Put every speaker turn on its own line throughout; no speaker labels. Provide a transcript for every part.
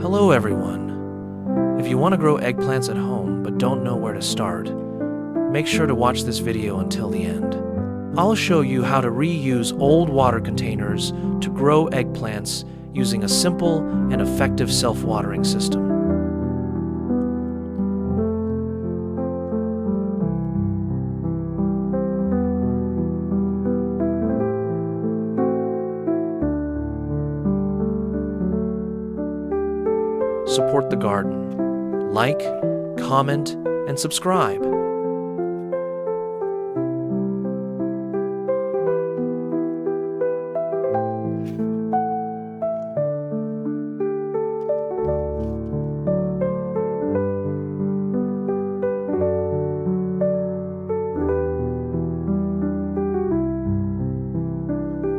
Hello everyone. If you want to grow eggplants at home but don't know where to start, make sure to watch this video until the end. I'll show you how to reuse old water containers to grow eggplants using a simple and effective self-watering system. Support the garden. Like, comment, and subscribe.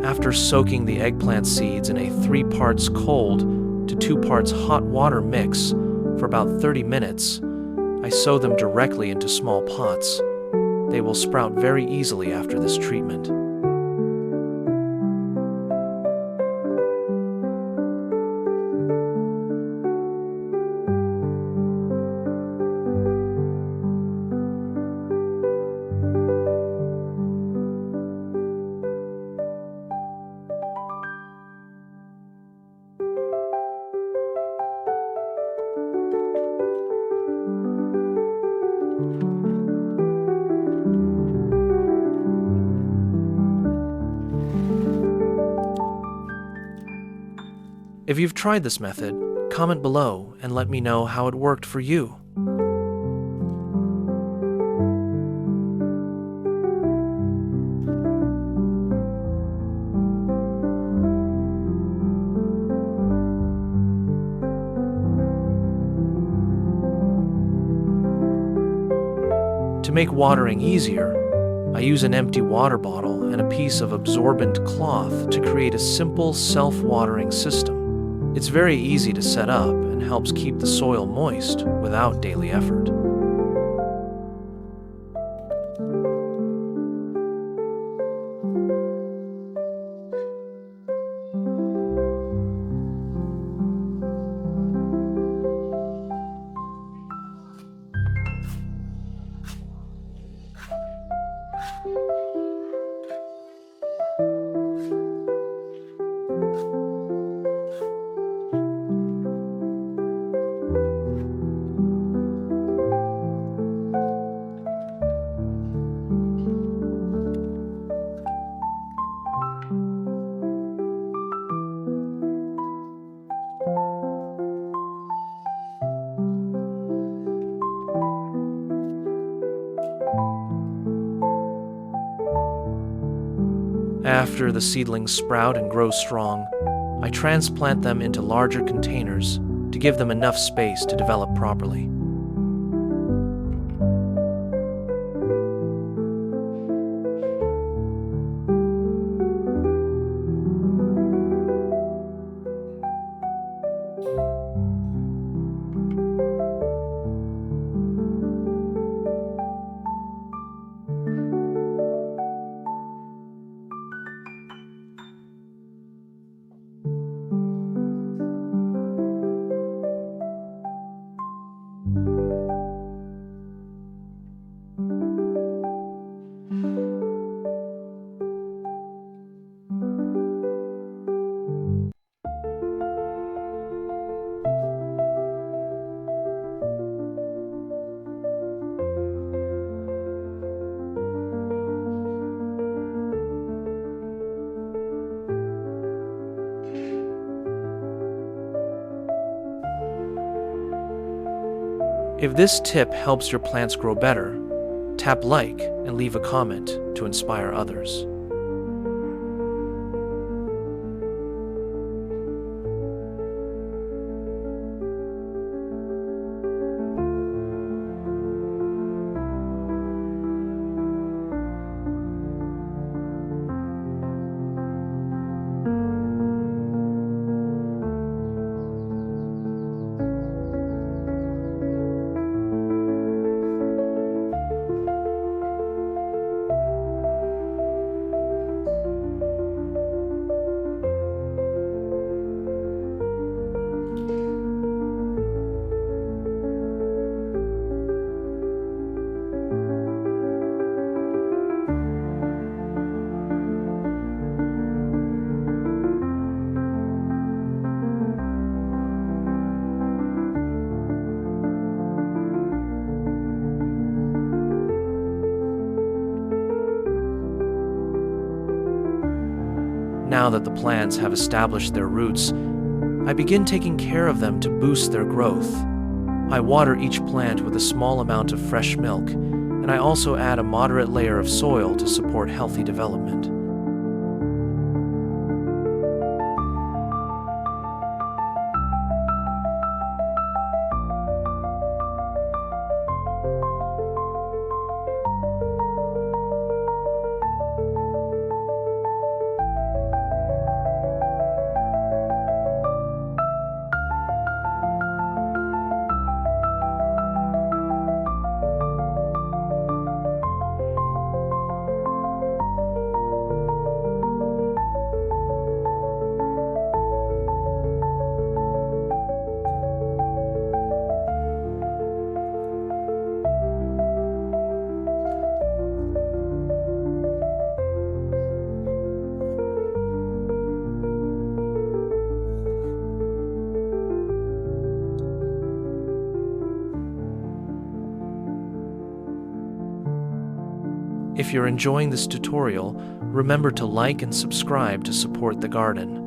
After soaking the eggplant seeds in a 3 parts cold to 2 parts hot water mix for about 30 minutes, I sow them directly into small pots. They will sprout very easily after this treatment. If you've tried this method, comment below and let me know how it worked for you. To make watering easier, I use an empty water bottle and a piece of absorbent cloth to create a simple self-watering system. It's very easy to set up and helps keep the soil moist without daily effort. After the seedlings sprout and grow strong, I transplant them into larger containers to give them enough space to develop properly. If this tip helps your plants grow better, tap like and leave a comment to inspire others. Now that the plants have established their roots, I begin taking care of them to boost their growth. I water each plant with a small amount of fresh milk, and I also add a moderate layer of soil to support healthy development. If you're enjoying this tutorial, remember to like and subscribe to support the garden.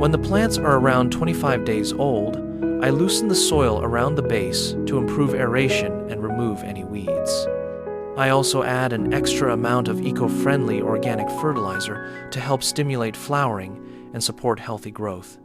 When the plants are around 25 days old, I loosen the soil around the base to improve aeration and remove any weeds. I also add an extra amount of eco-friendly organic fertilizer to help stimulate flowering and support healthy growth.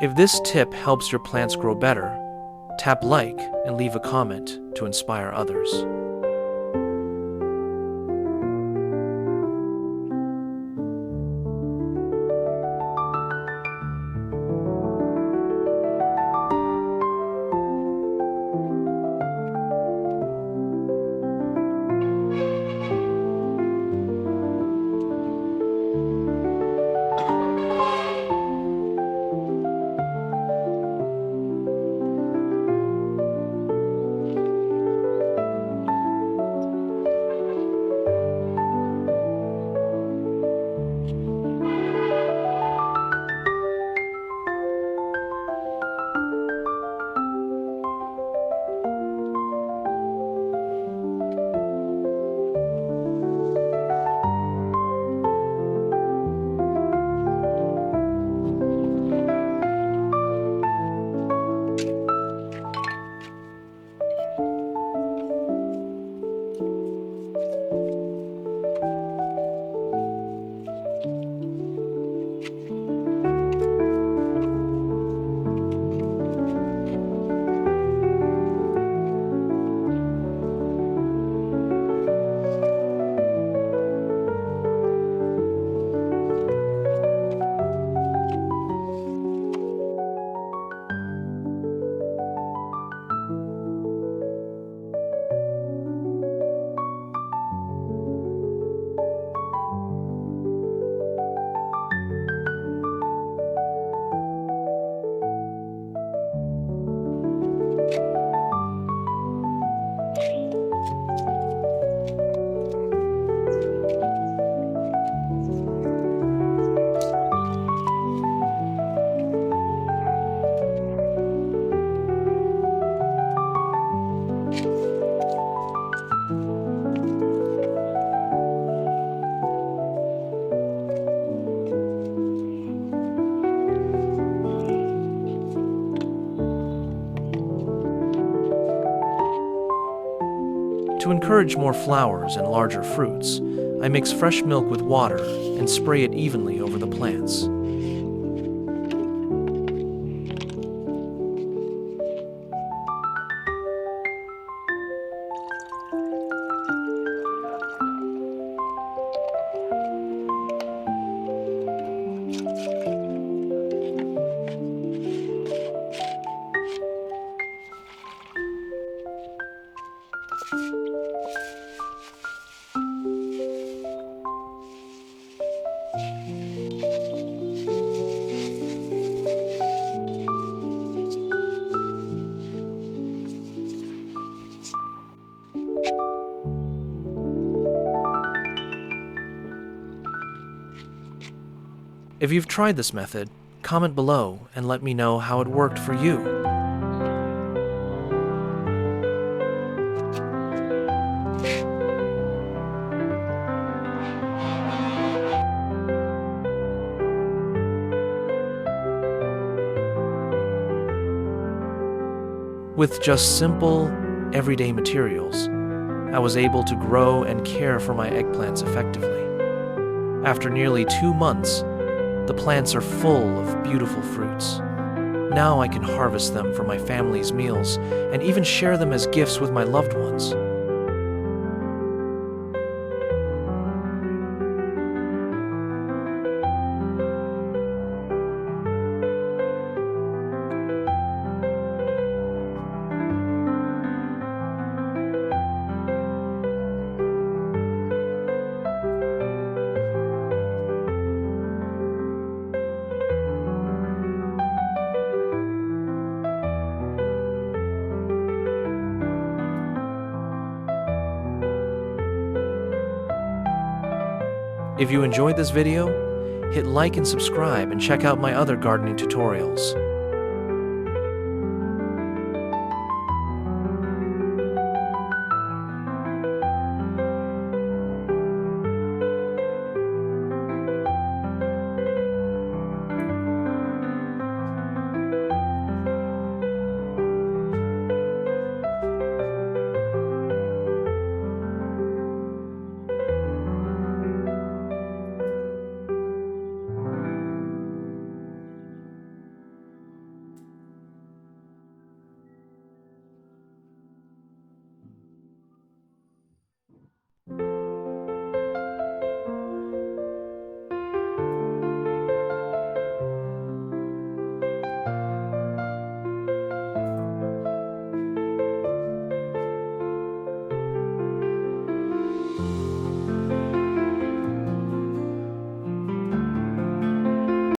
If this tip helps your plants grow better, tap like and leave a comment to inspire others. To encourage more flowers and larger fruits, I mix fresh milk with water and spray it evenly over the plants. If you've tried this method, comment below and let me know how it worked for you. With just simple, everyday materials, I was able to grow and care for my eggplants effectively. After nearly 2 months, the plants are full of beautiful fruits. Now I can harvest them for my family's meals and even share them as gifts with my loved ones. If you enjoyed this video, hit like and subscribe and check out my other gardening tutorials.